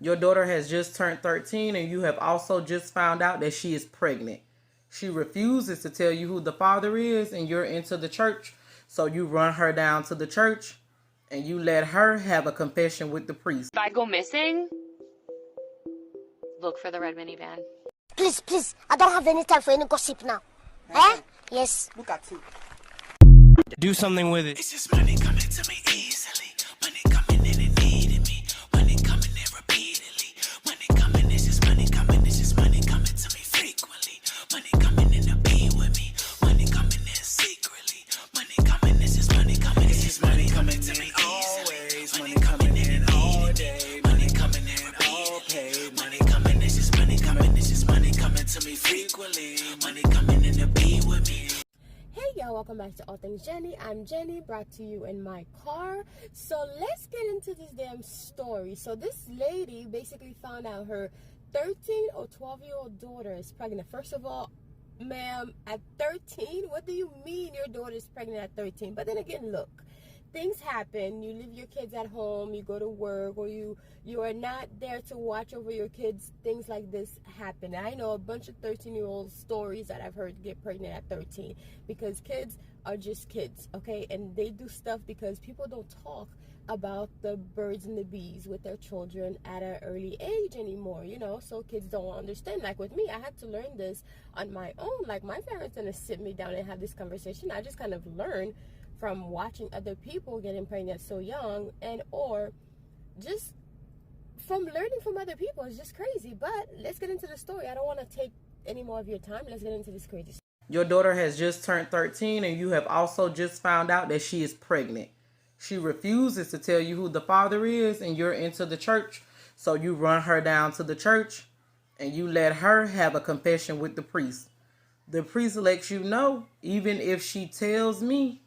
Your daughter has just turned 13 and you have also just found out that she is pregnant. She refuses to tell you who the father is and you're into the church. So you run her down to the church and you let her have a confession with the priest. If I go missing, look for the red minivan. Please, please, I don't have any time for any gossip now. Eh? Yes. Look at you. Do something with it. It's just money coming to me easily. Money coming in and needing me. Money coming in repeatedly. Money coming, it's just money coming. It's just money coming to me frequently. Money coming in to be with me. Money coming in secretly. Money coming, it's just money coming. It's just money coming to me always. Money coming in all day. Money coming in all paid. Money coming, it's just money coming. It's just money coming to me frequently. Money coming in to be with me. Hey y'all, welcome back to All Things Jenny. I'm Jenny, brought to you in my car. So let's get into this damn story. So this lady basically found out her 13 or 12-year-old daughter is pregnant. First of all, ma'am, at 13, what do you mean your daughter is pregnant at 13? But then again, look, things happen. You leave your kids at home, you go to work, or you are not there to watch over your kids. Things like this happen. And I know a bunch of 13-year-old stories that I've heard get pregnant at 13, because kids are just kids, okay? And they do stuff because people don't talk about the birds and the bees with their children at an early age anymore, you know? So kids don't understand. Like with me, I had to learn this on my own. Like my parents didn't sit me down and have this conversation. I just kind of learned from watching other people getting pregnant so young, and or just from learning from other people. It's just crazy. But let's get into the story. I don't want to take any more of your time. Let's get into this crazy story. Your daughter has just turned 13 and you have also just found out that she is pregnant. She refuses to tell you who the father is and you're into the church. So you run her down to the church and you let her have a confession with the priest. The priest lets you know, even if she tells me,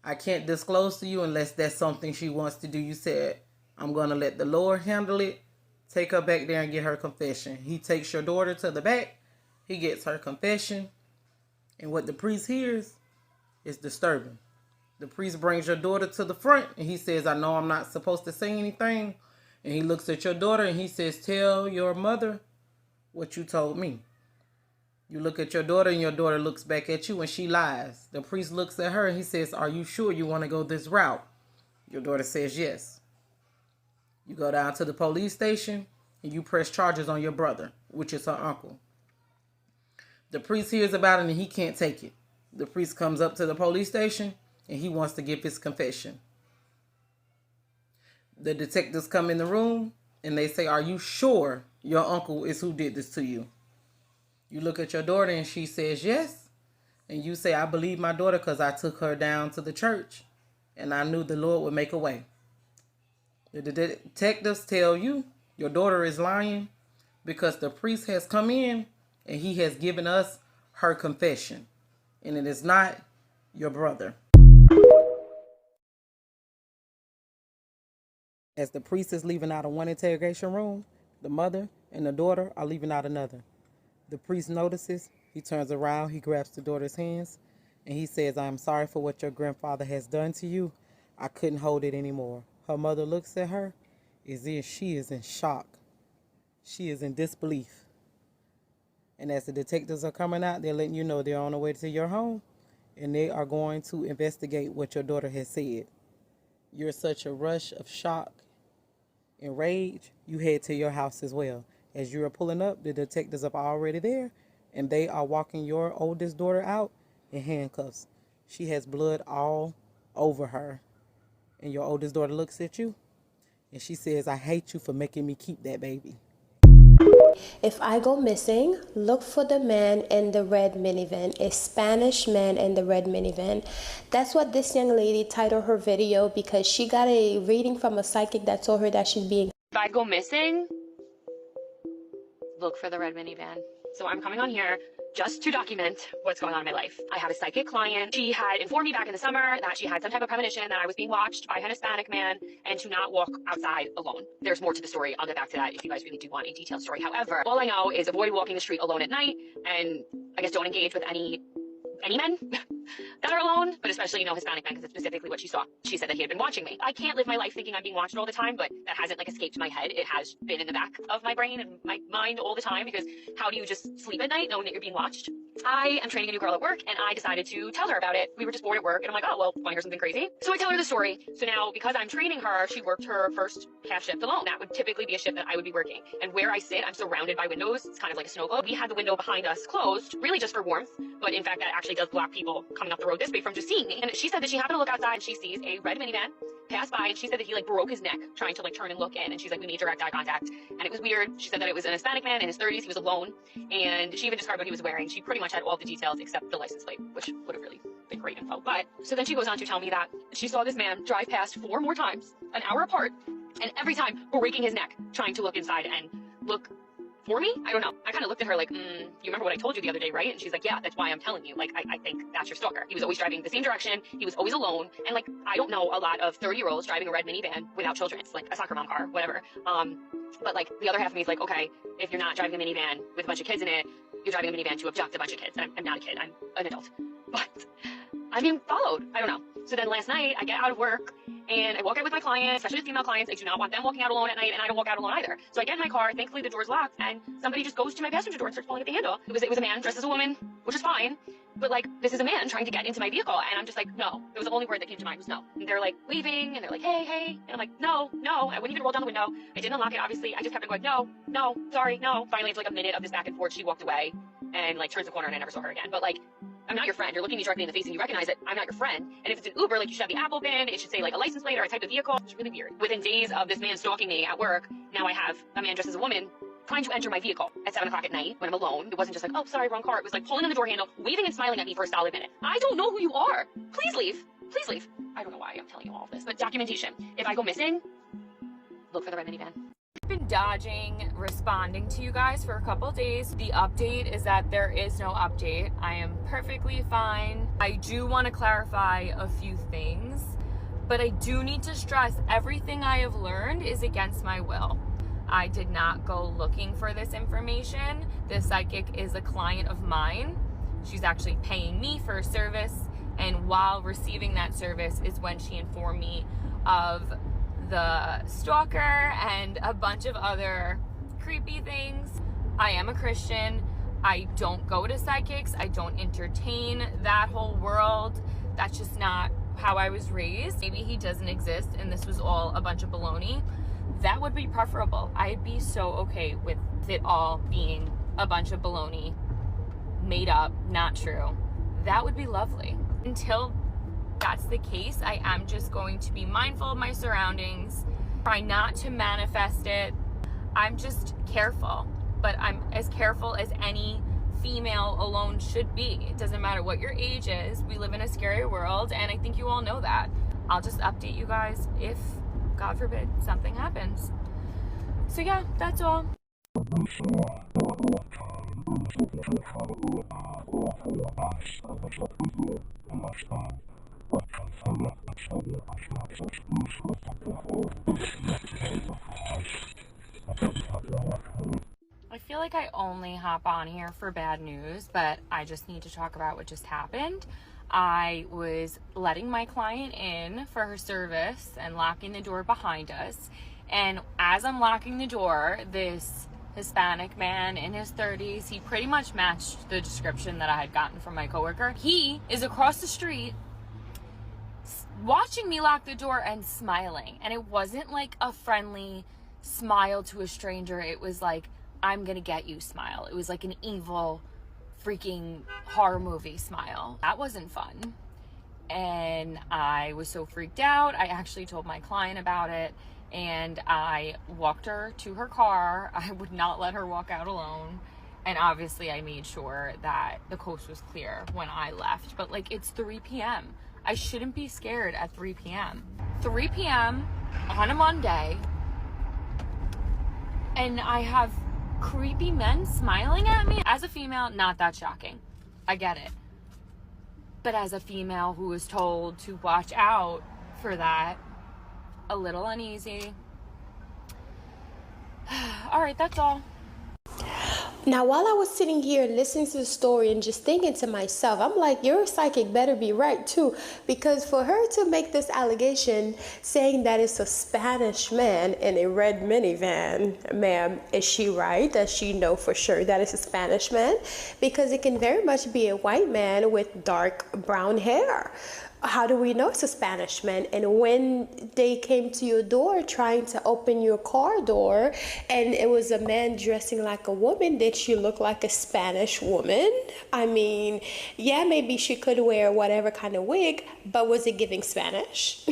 I can't disclose to you unless that's something she wants to do. You said, I'm going to let the Lord handle it. Take her back there and get her confession. He takes your daughter to the back. He gets her confession. And what the priest hears is disturbing. The priest brings your daughter to the front and he says, I know I'm not supposed to say anything. And he looks at your daughter and he says, tell your mother what you told me. You look at your daughter and your daughter looks back at you and she lies. The priest looks at her and he says, are you sure you want to go this route? Your daughter says yes. You go down to the police station and you press charges on your brother, which is her uncle. The priest hears about it and he can't take it. The priest comes up to the police station and he wants to give his confession. The detectives come in the room and they say, are you sure your uncle is who did this to you? You look at your daughter and she says yes. And you say, I believe my daughter because I took her down to the church and I knew the Lord would make a way. The detectives tell you your daughter is lying because the priest has come in and he has given us her confession. And it is not your brother. As the priest is leaving out of one interrogation room, the mother and the daughter are leaving out another. The priest notices, he turns around, he grabs the daughter's hands, and he says, I am sorry for what your grandfather has done to you. I couldn't hold it anymore. Her mother looks at her as if she is in shock. She is in disbelief. And as the detectives are coming out, they're letting you know they're on the way to your home, and they are going to investigate what your daughter has said. You're such a rush of shock and rage, you head to your house as well. As you are pulling up, the detectives are already there, and they are walking your oldest daughter out in handcuffs. She has blood all over her. And your oldest daughter looks at you, and she says, I hate you for making me keep that baby. If I go missing, look for the man in the red minivan, a Spanish man in the red minivan. That's what this young lady titled her video, because she got a reading from a psychic that told her that she's being... If I go missing, look for the red minivan. So I'm coming on here just to document what's going on in my life. I have a psychic client. She had informed me back in the summer that she had some type of premonition that I was being watched by an Hispanic man and to not walk outside alone. There's more to the story. I'll get back to that if you guys really do want a detailed story. However, all I know is avoid walking the street alone at night, and I guess don't engage with any any men that are alone, but especially, you know, Hispanic men, because it's specifically what she saw. She said that he had been watching me. I can't live my life thinking I'm being watched all the time, but that hasn't like escaped my head. It has been in the back of my brain and my mind all the time, because how do you just sleep at night knowing that you're being watched? I am training a new girl at work, and I decided to tell her about it. We were just bored at work, and I'm like, oh, well, want to hear something crazy? So I tell her the story. So now, because I'm training her, she worked her first half shift alone. That would typically be a shift that I would be working. And where I sit, I'm surrounded by windows. It's kind of like a snow globe. We had the window behind us closed, really just for warmth, but in fact, that actually does block people coming up the road this way from just seeing me. And she said that she happened to look outside, and she sees a red minivan pass by, and she said that he like broke his neck trying to like turn and look in, and she's like, we made direct eye contact, and it was weird. She said that it was an Hispanic man in his 30s. He was alone, and she even described what he was wearing. She pretty much had all the details except the license plate, which would have really been great info. But so then she goes on to tell me that she saw this man drive past 4 more times, an hour apart, and every time breaking his neck trying to look inside and look for me. I don't know. I kind of looked at her like, you remember what I told you the other day, right? And she's like, yeah, that's why I'm telling you. Like, I think that's your stalker. He was always driving the same direction. He was always alone. And like, I don't know a lot of 30-year-olds driving a red minivan without children. It's like a soccer mom car, whatever. But like the other half of me is like, okay, if you're not driving a minivan with a bunch of kids in it, you're driving a minivan to abduct a bunch of kids. I'm not a kid. I'm an adult. But I'm being followed. I don't know. So then last night, I get out of work, and I walk out with my clients, especially the female clients. I do not want them walking out alone at night, and I don't walk out alone either. So I get in my car. Thankfully, the door's locked, and somebody just goes to my passenger door and starts pulling at the handle. It was a man dressed as a woman, which is fine. But, like, this is a man trying to get into my vehicle, and I'm just like, no. It was the only word that came to mind was no. And they're, like, waving, and they're like, hey, hey. And I'm like, no, no. I wouldn't even roll down the window. I didn't unlock it, obviously. I just kept on going, no, no, sorry, no. Finally, after, like, a minute of this back and forth, she walked away and, like, turns the corner, and I never saw her again. But, like, I'm not your friend. You're looking me directly in the face and you recognize it. I'm not your friend. And if it's an Uber, like, you should have the Apple VIN. It should say, like, a license plate or a type of vehicle. It's really weird. Within days of this man stalking me at work, now I have a man dressed as a woman trying to enter my vehicle at 7 o'clock at night when I'm alone. It wasn't just like, oh, sorry, wrong car. It was like pulling on the door handle, waving and smiling at me for a solid minute. I don't know who you are. Please leave. Please leave. I don't know why I'm telling you all of this, but documentation. If I go missing, look for the red minivan. I've been dodging responding to you guys for a couple days. The update is that there is no update. I am perfectly fine. I do want to clarify a few things, but I do need to stress everything I have learned is against my will. I did not go looking for this information. This psychic is a client of mine. She's actually paying me for a service, and while receiving that service is when she informed me of the stalker and a bunch of other creepy things. I am a Christian. I don't go to psychics. I don't entertain that whole world. That's just not how I was raised. Maybe he doesn't exist and this was all a bunch of baloney. That would be preferable. I'd be so okay with it all being a bunch of baloney, made up, not true. That would be lovely. Until that's the case, I am just going to be mindful of my surroundings, try not to manifest it. I'm just careful, but I'm as careful as any female alone should be. It doesn't matter what your age is. We live in a scary world, and I think you all know that. I'll just update you guys if, God forbid, something happens. So yeah, that's all. I feel like I only hop on here for bad news, but I just need to talk about what just happened. I was letting my client in for her service and locking the door behind us. And as I'm locking the door, this Hispanic man in his 30s, he pretty much matched the description that I had gotten from my coworker. He is across the street watching me lock the door and smiling. And it wasn't like a friendly smile to a stranger. It was like, I'm gonna get you smile. It was like an evil freaking horror movie smile. That wasn't fun. And I was so freaked out. I actually told my client about it, and I walked her to her car. I would not let her walk out alone. And obviously I made sure that the coast was clear when I left. But like, it's 3 p.m. I shouldn't be scared at 3 p.m. 3 p.m. on a Monday, and I have creepy men smiling at me. As a female, not that shocking. I get it. But as a female who was told to watch out for that, a little uneasy. All right, that's all. Now, while I was sitting here listening to the story and just thinking to myself, I'm like, your psychic better be right too, because for her to make this allegation saying that it's a Spanish man in a red minivan, ma'am, is she right? Does she know for sure that it's a Spanish man? Because it can very much be a white man with dark brown hair. How do we know it's a Spanish man? And when they came to your door trying to open your car door and it was a man dressing like a woman, did she look like a Spanish woman? I mean, yeah, maybe she could wear whatever kind of wig, but was it giving Spanish?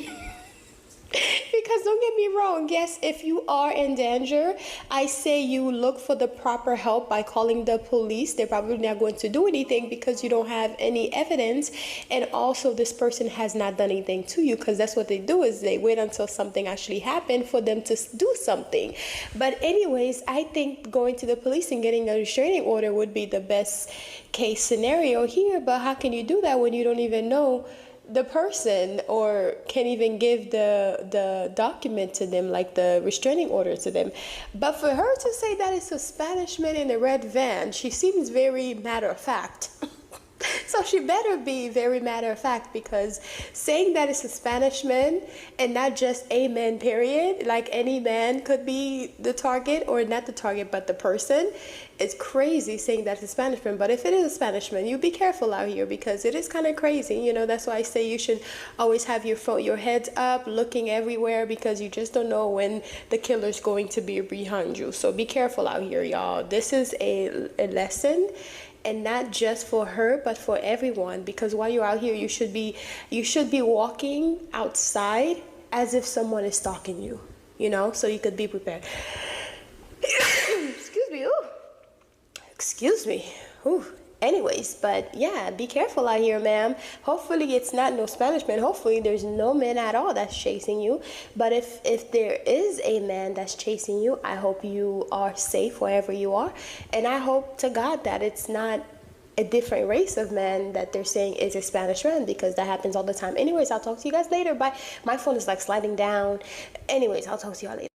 Because don't get me wrong, yes, if you are in danger, I say you look for the proper help by calling the police. They're probably not going to do anything because you don't have any evidence, and also this person has not done anything to you, because that's what they do, is they wait until something actually happened for them to do something. But anyways, I think going to the police and getting a restraining order would be the best case scenario here. But how can you do that when you don't even know the person or can't even give the document to them, like the restraining order to them? But for her to say that it's a Spanish man in a red van, she seems very matter of fact. So she better be very matter of fact, because saying that it's a Spanish man and not just a man, period, like any man could be the target, or not the target, but the person, it's crazy saying that it's a Spanish man. But if it is a Spanish man, you be careful out here, because it is kind of crazy. You know, that's why I say you should always have your heads up, looking everywhere, because you just don't know when the killer's going to be behind you. So be careful out here, y'all. This is a lesson. And not just for her, but for everyone. Because while you're out here, you should be walking outside as if someone is stalking you, you know, so you could be prepared. Excuse me. Ooh. Excuse me. Ooh. Anyways, but yeah, be careful out here, ma'am. Hopefully it's not no Spanish man. Hopefully there's no man at all that's chasing you. But if there is a man that's chasing you, I hope you are safe wherever you are. And I hope to God that it's not a different race of man that they're saying is a Spanish man, because that happens all the time. Anyways, I'll talk to you guys later. Bye. My phone is like sliding down. Anyways, I'll talk to y'all later.